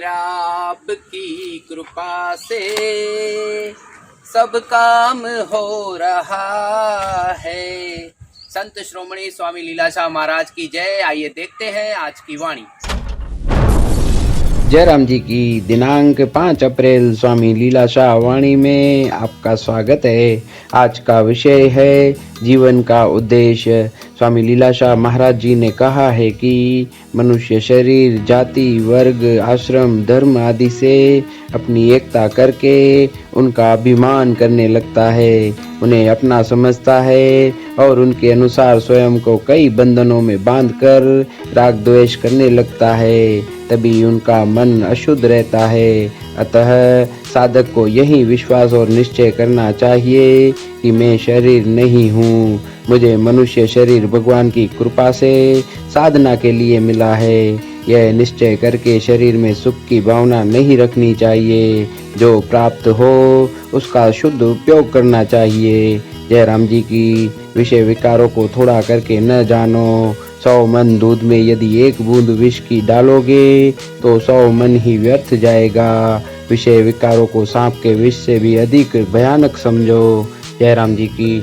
आपकी कृपा से सब काम हो रहा है। संत श्रोमणी स्वामी लीलाशाह महाराज की जय। आइए देखते हैं आज की वाणी। जयराम जी की दिनांक 5 अप्रैल स्वामी लीलाशाह वाणी में आपका स्वागत है। आज का विषय है जीवन का उद्देश्य। स्वामी लीलाशाह महाराज जी ने कहा है कि मनुष्य शरीर, जाति, वर्ग, आश्रम, धर्म आदि से अपनी एकता करके उनका अभिमान करने लगता है, उन्हें अपना समझता है और उनके अनुसार स्वयं को कई बंधनों में बांधकर राग द्वेष करने लगता है, तभी उनका मन अशुद्ध रहता है। अतः साधक को यही विश्वास और निश्चय करना चाहिए कि मैं शरीर नहीं हूँ, मुझे मनुष्य शरीर भगवान की कृपा से साधना के लिए मिला है। यह निश्चय करके शरीर में सुख की भावना नहीं रखनी चाहिए, जो प्राप्त हो उसका शुद्ध उपयोग करना चाहिए। जयराम जी की विषय विकारों को थोड़ा करके न जानो। 100 मन दूध में यदि 1 बूंद विष की डालोगे तो 100 मन ही व्यर्थ जाएगा। विषय विकारों को सांप के विष से भी अधिक भयानक समझो। जयराम जी की।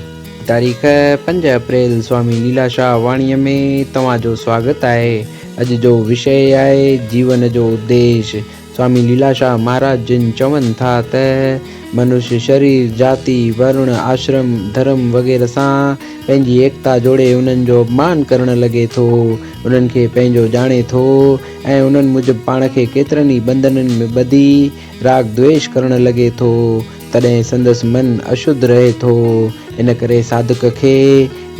तारीख 5 अप्रैल स्वामी लीलाशाह वाणीअ में तव्हांजो स्वागत आहे। अॼु जो विषय आहे जीवन जो उद्देश्य। स्वामी लीलाशाह महाराज जिन चवनि था त मनुष्य शरीर, जाति, वर्ण, आश्रम, धर्म वग़ैरह सां पंहिंजी एकता जोड़े उन्हनि जो अपमान करणु लॻे थो, उन्हनि खे पंहिंजो ॼाणे थो ऐं उन्हनि मूजिबि पाण खे केतिरनि ई बंधननि में ॿधी राग द्वेष करणु लॻे थो, तॾहिं संदसि मन अशुद्ध रहे थो। इन करे साधक खे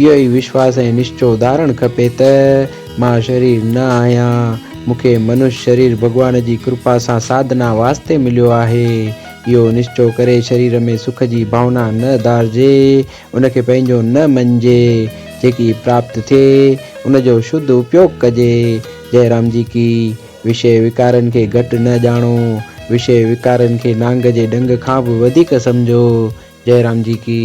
इहो ई विश्वास ऐं निश्चो धारण खपे त मां शरीर न आहियां, मूंखे मनुष्य शरीर भगवान जी कृपा सां साधना वास्ते मिलियो आहे। इहो निश्चो करे शरीर में सुख जी भावना न धारजे, उनखे पंहिंजो न मञिजे। जेकी प्राप्त थिए उनजो शुद्ध उपयोग कजे। जयराम जी की। विषय विकारनि खे घटि न ॼाणो, विषय विकारनि खे नांग जे डंग खां बि वधीक सम्झो। जयराम जी की।